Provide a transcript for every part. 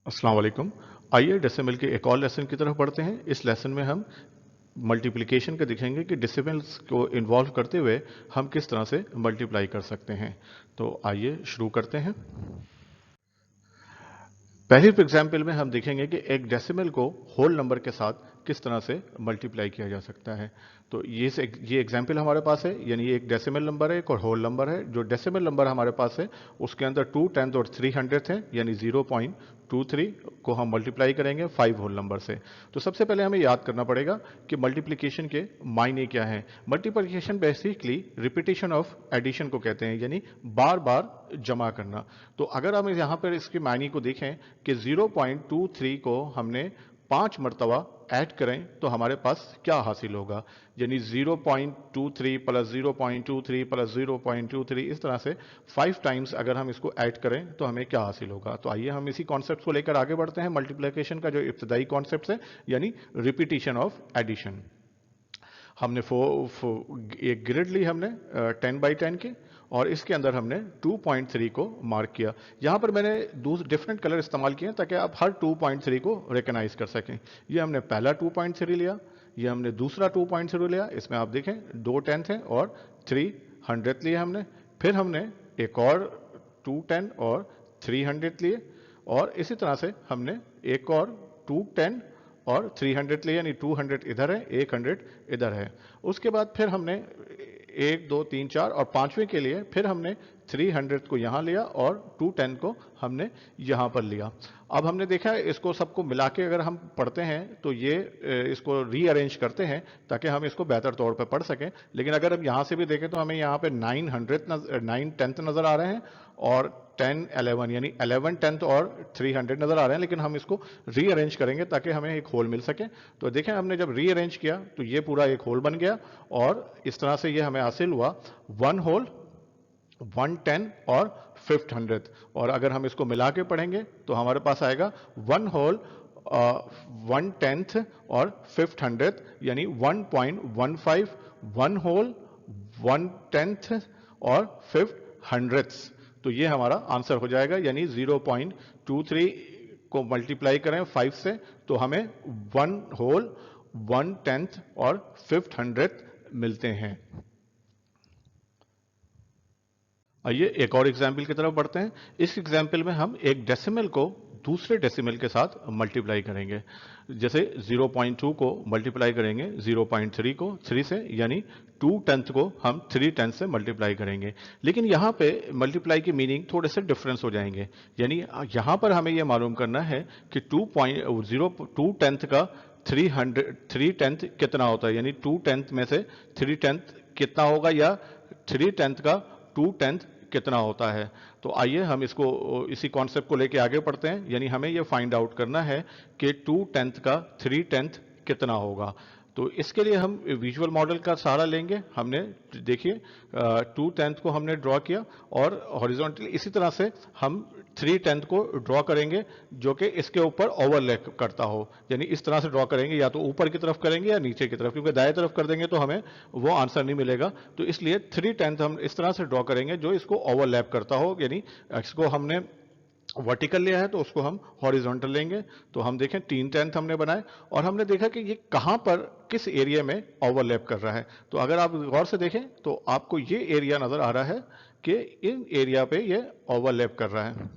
अस्सलाम वालेकुम। आइए डेसिमल के एक और लेसन की तरफ बढ़ते हैं। इस लेसन में हम मल्टीप्लिकेशन का दिखेंगे कि डेसिमल्स को इन्वॉल्व करते हुए हम किस तरह से मल्टीप्लाई कर सकते हैं। तो आइए शुरू करते हैं। पहले एग्जाम्पल में हम देखेंगे कि एक डेसिमल को होल नंबर के साथ किस तरह से मल्टीप्लाई किया जा सकता है। तो ये एग्जाम्पल हमारे पास है, यानी ये एक डेसिमल नंबर है, एक और होल नंबर है। जो डेसिमल नंबर हमारे पास है उसके अंदर 2 10th और 300 है, यानी 0.23 को हम मल्टीप्लाई करेंगे 5 होल नंबर से। तो सबसे पहले हमें याद करना पड़ेगा कि मल्टीप्लिकेशन के मायने क्या हैं। Multiplication basically repetition of addition को कहते हैं, यानी बार बार जमा करना। तो अगर हम यहां पर इसके मायने को देखें कि 0.23 को हमने 5 मरतबा ऐड करें तो हमारे पास क्या हासिल होगा, यानी 0.23 प्लस 0.23 प्लस 0.23, इस तरह से 5 टाइम्स अगर हम इसको ऐड करें तो हमें क्या हासिल होगा। तो आइए हम इसी कॉन्सेप्ट को लेकर आगे बढ़ते हैं। मल्टीप्लिकेशन का जो इब्तदाई कॉन्सेप्ट है, यानी रिपीटिशन ऑफ एडिशन। हमने एक ग्रिड ली हमने 10x10 की, और इसके अंदर हमने 2.3 को मार्क किया। यहां पर मैंने डिफरेंट कलर इस्तेमाल किए ताकि आप हर 2.3 को रिकॉग्नाइज कर सकें। ये हमने पहला 2.3 लिया, ये हमने दूसरा 2.0 लिया। इसमें आप देखें 2/10 है और 300 लिए हमने। फिर हमने एक और 210 और 300 लिए, और इसी तरह से हमने एक और 210 और 300 लिए, यानी 200 इधर है, 100 इधर है। उसके बाद फिर हमने 1 2 3 4 और पांचवें के लिए फिर हमने 300 को यहां लिया और 210 को हमने यहां पर लिया। अब हमने देखा है इसको सबको मिला के अगर हम पढ़ते हैं तो ये इसको रीअरेंज करते हैं ताकि हम इसको बेहतर तौर पर पढ़ सकें। लेकिन अगर हम यहां से भी देखें तो हमें यहां पे 9 10th नजर आ रहे हैं और 10 11, यानी 11 10th और 300 नजर आ रहे हैं। लेकिन हम इसको रीअरेंज करेंगे ताकि हमें एक होल मिल सके। तो देखें हमने जब रीअरेंज किया तो ये पूरा एक होल बन गया, और इस तरह से ये हमें हासिल हुआ 1 होल, 110 और 500। और अगर हम इसको मिला के पढ़ेंगे तो हमारे पास आएगा 1 होल, 1/10 और 500, यानी 1.15, 1 होल, 1/10 और 500। तो ये हमारा आंसर हो जाएगा, यानी 0.23 को मल्टीप्लाई करें 5 से तो हमें 1 होल, 1/10 और 500 मिलते हैं। आइए एक और एग्जाम्पल की तरफ बढ़ते हैं। इस एग्जाम्पल में हम एक डेसिमल को दूसरे डेसिमल के साथ मल्टीप्लाई करेंगे। जैसे 0.2 को मल्टीप्लाई करेंगे 0.3 को 3 से, यानी 2/10 को हम 3/10 से मल्टीप्लाई करेंगे। लेकिन यहाँ पे मल्टीप्लाई की मीनिंग थोड़े से डिफरेंस हो जाएंगे। यानी यहाँ पर हमें यह मालूम करना है कि 2/10 का 3/10 कितना होता है, यानी 2/10 में से 3/10 कितना होगा, या 3/10 का 2/10 कितना होता है। तो आइए हम इसको इसी कॉन्सेप्ट को लेके आगे बढ़ते हैं। यानी हमें यह फाइंड आउट करना है कि 2/10 का 3/10 कितना होगा। तो इसके लिए हम विजुअल मॉडल का सहारा लेंगे। हमने देखिए 2/10 को हमने ड्रॉ किया, और हॉरिजॉन्टली इसी तरह से हम 3/10 को ड्रॉ करेंगे जो कि इसके ऊपर ओवरलैप करता हो। यानी इस तरह से ड्रॉ करेंगे, या तो ऊपर की तरफ करेंगे या नीचे की तरफ, क्योंकि दाएं तरफ कर देंगे तो हमें वो आंसर नहीं मिलेगा। तो इसलिए 3/10 हम इस तरह से ड्रॉ करेंगे जो इसको ओवरलैप करता हो, यानी इसको हमने वर्टिकल लिया है तो उसको हम हॉरिजॉन्टल लेंगे। तो हम देखें 3/10 हमने बनाए, और हमने देखा कि ये कहां पर किस एरिया में ओवरलैप कर रहा है। तो अगर आप गौर से देखें तो आपको ये एरिया नजर आ रहा है कि इन एरिया पे ये ओवरलैप कर रहा है।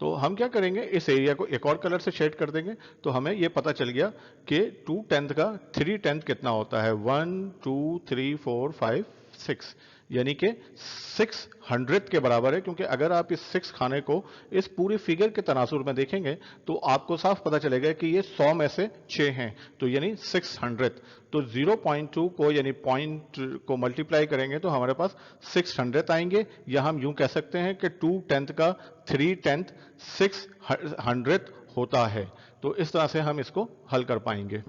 तो हम क्या करेंगे, इस एरिया को एक और कलर से शेड कर देंगे। तो हमें यह पता चल गया कि 2/10 का 3/10 कितना होता है, 1 2 3 4 5 6, यानी कि 600 के बराबर है। क्योंकि अगर आप इस 6 खाने को इस पूरी फिगर के तनासुर में देखेंगे तो आपको साफ पता चलेगा कि ये 100 में से 6 हैं, तो यानी 600। तो 0.2 को यानी पॉइंट को मल्टीप्लाई करेंगे तो हमारे पास 600 आएंगे, या हम यूं कह सकते हैं कि 2/10 का 3/10 600 होता है। तो इस तरह से हम इसको हल कर पाएंगे।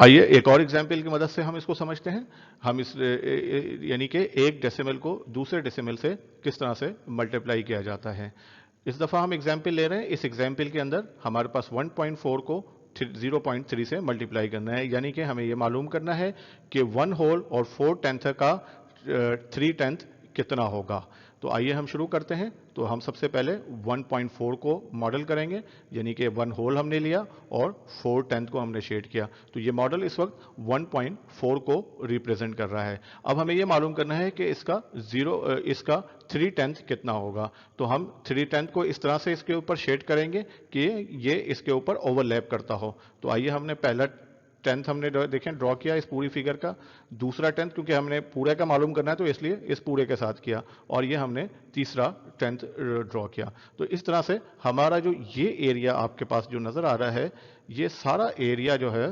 आइए एक और एग्जाम्पल की मदद से हम इसको समझते हैं। हम इस यानी कि एक डेसिमल को दूसरे डेसिमल से किस तरह से मल्टीप्लाई किया जाता है। इस दफा हम एग्जाम्पल ले रहे हैं। इस एग्जाम्पल के अंदर हमारे पास 1.4 को 0.3 से मल्टीप्लाई करना है, यानी कि हमें यह मालूम करना है कि 1 होल और 4/10 का 3/10 कितना होगा। तो आइए हम शुरू करते हैं। तो हम सबसे पहले 1.4 को मॉडल करेंगे, यानी कि 1 होल हमने लिया और 4/10 को हमने शेड किया। तो ये मॉडल इस वक्त 1.4 को रिप्रेजेंट कर रहा है। अब हमें ये मालूम करना है कि इसका 3/10 कितना होगा। तो हम 3/10 को इस तरह से इसके ऊपर शेड करेंगे कि ये इसके ऊपर ओवरलैप करता हो। तो आइए हमने पहला 10th हमने देखें ड्रॉ किया इस पूरी फिगर का। दूसरा 10th क्योंकि हमने पूरे का मालूम करना है तो इसलिए इस पूरे के साथ किया, और ये हमने तीसरा 10th ड्रॉ किया। तो इस तरह से हमारा जो ये एरिया आपके पास जो नजर आ रहा है, ये सारा एरिया जो है,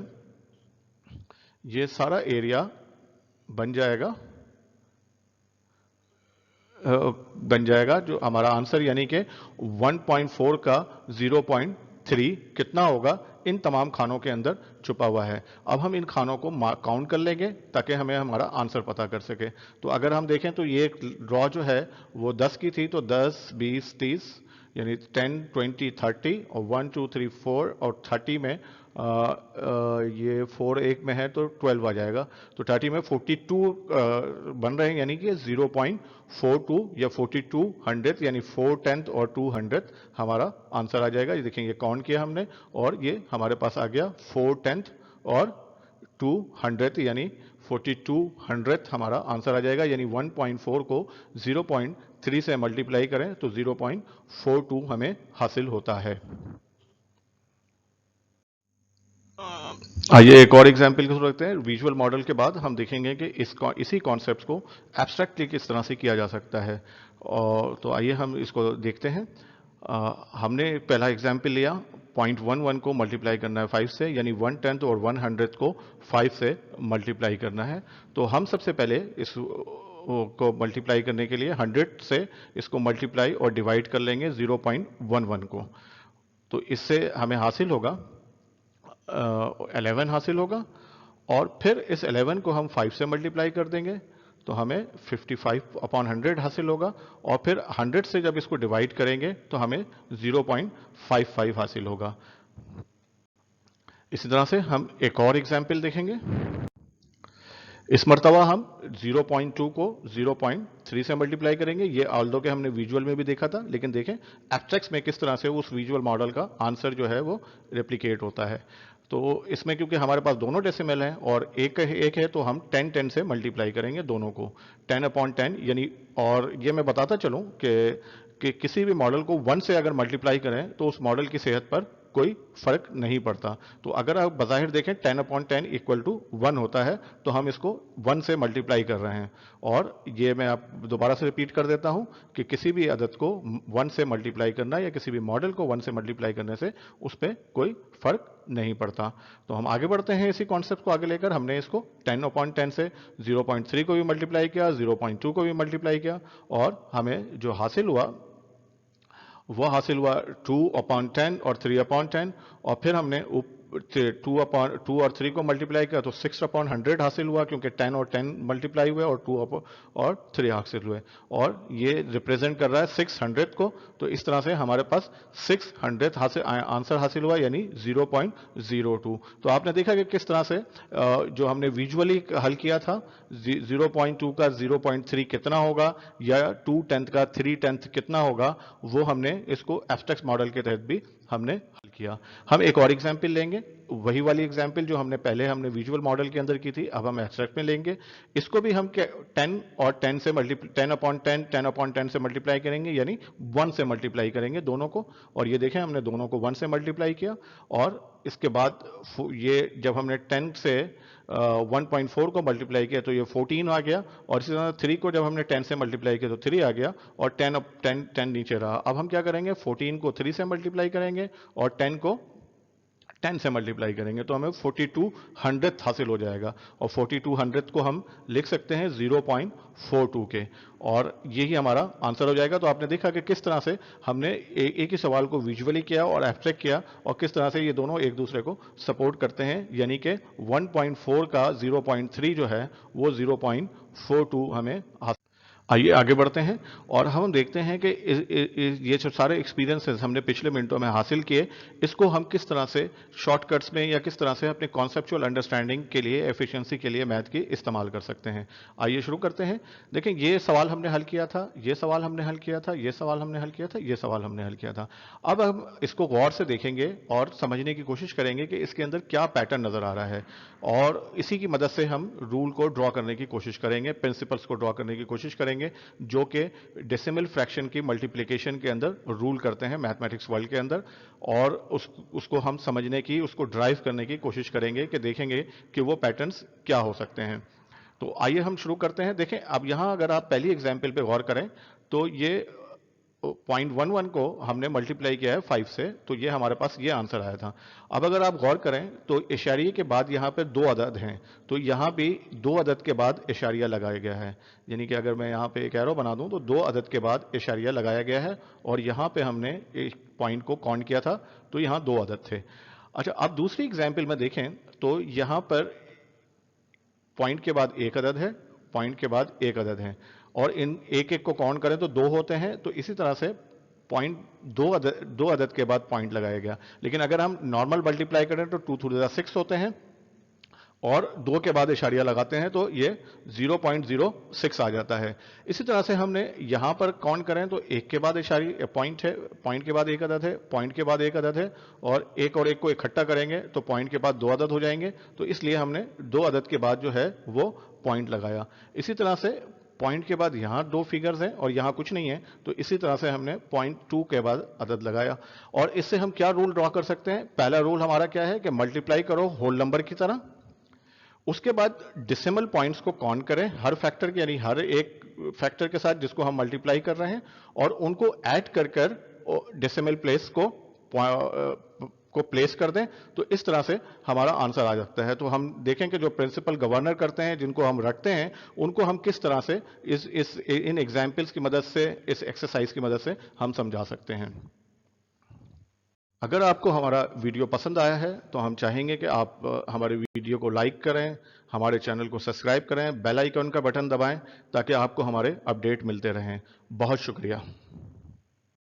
ये सारा एरिया बन जाएगा जो हमारा आंसर, यानी कि 1.4 का 0.3 कितना होगा, इन तमाम खानों के अंदर छुपा हुआ है। अब हम इन खानों को काउंट कर लेंगे ताकि हमें हमारा आंसर पता कर सके। तो अगर हम देखें तो ये ड्रॉ जो है वो 10 की थी, तो 10, 20, 30 यानी 10, 20, 30 और 1, 2, 3, 4 और 30 में ये 4 एक में है तो 12 आ जाएगा। तो 30 में 42 बन रहे हैं, यानी कि 0.42 या 4200 यानी 4/10 और 200 हमारा आंसर आ जाएगा। ये देखेंगे काउंट किया हमने और ये हमारे पास आ गया 4/10 और 200 यानी 4200 हमारा आंसर आ जाएगा। यानी 1.4 को 0.3 से मल्टीप्लाई करें तो 0.42 हमें हासिल होता है। आइए एक और एग्जाम्पल को रखते हैं। विजुअल मॉडल के बाद हम देखेंगे कि इसी कॉन्सेप्ट को एब्स्ट्रैक्टली किस तरह से किया जा सकता है। और तो आइए हम इसको देखते हैं। हमने पहला एग्जाम्पल लिया, 0.11 को मल्टीप्लाई करना है 5 से, यानी 1/10 और 100 को 5 से मल्टीप्लाई करना है। तो हम सबसे पहले इस को मल्टीप्लाई करने के लिए 100 से इसको मल्टीप्लाई और डिवाइड कर लेंगे 0.11 को। तो इससे हमें हासिल होगा 11 हासिल होगा, और फिर इस 11 को हम 5 से मल्टीप्लाई कर देंगे तो हमें 55/100 हासिल होगा, और फिर 100 से जब इसको डिवाइड करेंगे तो हमें 0.55 हासिल होगा। इसी तरह से हम एक और एग्जाम्पल देखेंगे। इस मर्तबा हम 0.2 को 0.3 से मल्टीप्लाई करेंगे। ये ऑल्दो के हमने विजुअल में भी देखा था, लेकिन देखें एब्स्ट्रैक्ट में किस तरह से उस विजुअल मॉडल का आंसर जो है वो रेप्लिकेट होता है। तो इसमें क्योंकि हमारे पास दोनों डेसिमल हैं और एक है तो हम 10/10 से मल्टीप्लाई करेंगे दोनों को, 10/10 यानी। और ये मैं बताता चलूं कि किसी भी मॉडल को 1 से अगर मल्टीप्लाई करें तो उस मॉडल की सेहत पर कोई फर्क नहीं पड़ता। तो अगर आप बज़ाहिर देखें 10/10 इक्वल टू 1 होता है, तो हम इसको 1 से मल्टीप्लाई कर रहे हैं। और ये मैं आप दोबारा से रिपीट कर देता हूं कि किसी भी अदद को 1 से मल्टीप्लाई करना या किसी भी मॉडल को 1 से मल्टीप्लाई करने से उस पर कोई फर्क नहीं पड़ता। तो हम आगे बढ़ते हैं इसी कॉन्सेप्ट को आगे लेकर। हमने इसको 10/10 से 0.3 को भी मल्टीप्लाई किया, 0.2 को भी मल्टीप्लाई किया, और हमें जो हासिल हुआ वह हासिल हुआ 2/10 और 3/10, और फिर हमने 2 और 3 को मल्टीप्लाई किया तो 6/100 हासिल हुआ, क्योंकि 10 और 10 मल्टीप्लाई हुए और 2 और 3 हासिल हुए, और ये रिप्रेजेंट कर रहा है 600 को। तो इस तरह से हमारे पास 600 आंसर हासिल हुआ, यानी 0.02। तो आपने देखा कि किस तरह से जो हमने विजुअली हल किया था, 0.2 का 0.3 कितना होगा या 2/10 का 3/10 कितना होगा, वो हमने इसको एब्स्ट्रैक्ट मॉडल के तहत भी हमने हल किया। हम एक और एग्जाम्पल लेंगे, वही वाली एग्जाम्पल जो हमने पहले विजुअल मॉडल के अंदर की थी, अब हम एब्स्ट्रैक्ट में लेंगे। इसको भी हम 10 और 10 से 10/10 से मल्टीप्लाई करेंगे, यानी 1 से मल्टीप्लाई करेंगे दोनों को। और ये देखें हमने दोनों को 1 से मल्टीप्लाई किया, और इसके बाद ये जब हमने 10 से 1.4 को मल्टीप्लाई किया तो ये 14 आ गया, और इसी तरह 3 को जब हमने 10 से मल्टीप्लाई किया तो 3 आ गया, और 10 नीचे रहा। अब हम क्या करेंगे, 14 को 3 से मल्टीप्लाई करेंगे और 10 को 10 से मल्टीप्लाई करेंगे तो हमें 4200 हासिल हो जाएगा, और 4200 को हम लिख सकते हैं 0.42 के, और यही हमारा आंसर हो जाएगा। तो आपने देखा कि किस तरह से हमने एक ही सवाल को विजुअली किया और एब्स्ट्रैक्ट किया, और किस तरह से ये दोनों एक दूसरे को सपोर्ट करते हैं, यानी कि 1.4 का 0.3 जो है वो 0.42 हमें हासिल। आइए आगे बढ़ते हैं और हम देखते हैं कि ये जो सारे एक्सपीरियंसेस हमने पिछले मिनटों में हासिल किए, इसको हम किस तरह से शॉर्टकट्स में या किस तरह से अपने कॉन्सेप्चुअल अंडरस्टैंडिंग के लिए, एफिशिएंसी के लिए मैथ की इस्तेमाल कर सकते हैं। आइए शुरू करते हैं। देखें, ये सवाल हमने हल किया था, ये सवाल हमने हल किया था, ये सवाल हमने हल किया था, ये सवाल हमने हल किया था। अब हम इसको गौर से देखेंगे और समझने की कोशिश करेंगे कि इसके अंदर क्या पैटर्न नजर आ रहा है, और इसी की मदद से हम रूल को ड्रॉ करने की कोशिश करेंगे, प्रिंसिपल्स को ड्रॉ करने की कोशिश करेंगे, जो कि डेसिमल फ्रैक्शन की मल्टीप्लिकेशन के अंदर रूल करते हैं मैथमेटिक्स वर्ल्ड के अंदर, और उसको हम समझने की, उसको ड्राइव करने की कोशिश करेंगे कि देखेंगे कि वो पैटर्न्स क्या हो सकते हैं। तो आइए हम शुरू करते हैं। देखें, अब यहां अगर आप पहली एग्जाम्पल पे गौर करें तो ये 0.11 को हमने मल्टीप्लाई किया है 5 से, तो ये हमारे पास ये आंसर आया था। अब अगर आप गौर करें तो इशारिये के बाद यहाँ पे दो अदद हैं, तो यहाँ भी दो अदद के बाद इशारिया लगाया गया है। यानी कि अगर मैं यहाँ पे एक एरो बना दूं तो दो अदद के बाद इशारिया लगाया गया है, और यहाँ पे हमने एक पॉइंट को काउंट किया था तो यहाँ दो अदद थे। अच्छा, अब दूसरी एग्जाम्पल में देखें तो यहाँ पर पॉइंट के बाद एक अदद है, पॉइंट के बाद एक अदद है, और इन एक एक को काउंट करें तो दो होते हैं। तो इसी तरह से पॉइंट दो अदद के बाद पॉइंट लगाया गया। लेकिन अगर हम नॉर्मल मल्टीप्लाई करें तो 2 टू द 6 होते हैं, और दो के बाद इशारिया लगाते हैं तो ये 0.06 आ जाता है। इसी तरह से हमने यहां पर काउंट करें तो एक के बाद इशारिया पॉइंट है, पॉइंट के बाद एक अदद है, पॉइंट के बाद एक अदद है, और एक को इकट्ठा करेंगे तो पॉइंट के बाद दो अदद हो जाएंगे। तो इसलिए हमने दो अदद के बाद जो है वो पॉइंट लगाया। इसी तरह से पॉइंट के बाद यहां दो फिगर्स हैं और यहां कुछ नहीं है, तो इसी तरह से हमने 0.2 के बाद अदद लगाया। और इससे हम क्या रूल ड्रॉ कर सकते हैं? पहला रूल हमारा क्या है कि मल्टीप्लाई करो होल नंबर की तरह, उसके बाद डिसिमल पॉइंट्स को काउंट करें हर फैक्टर के, यानी हर एक फैक्टर के साथ जिसको हम मल्टीप्लाई कर रहे हैं, और उनको ऐड कर कर डेसिमल प्लेस को प्लेस कर दें। तो इस तरह से हमारा आंसर आ जाता है। तो हम देखें कि जो प्रिंसिपल गवर्नर करते हैं, जिनको हम रखते हैं, उनको हम किस तरह से इन एग्जाम्पल्स की मदद से, इस एक्सरसाइज की मदद से हम समझा सकते हैं। अगर आपको हमारा वीडियो पसंद आया है तो हम चाहेंगे कि आप हमारे वीडियो को लाइक करें, हमारे चैनल को सब्सक्राइब करें, बेल आइकन का बटन दबाएं ताकि आपको हमारे अपडेट मिलते रहें। बहुत शुक्रिया।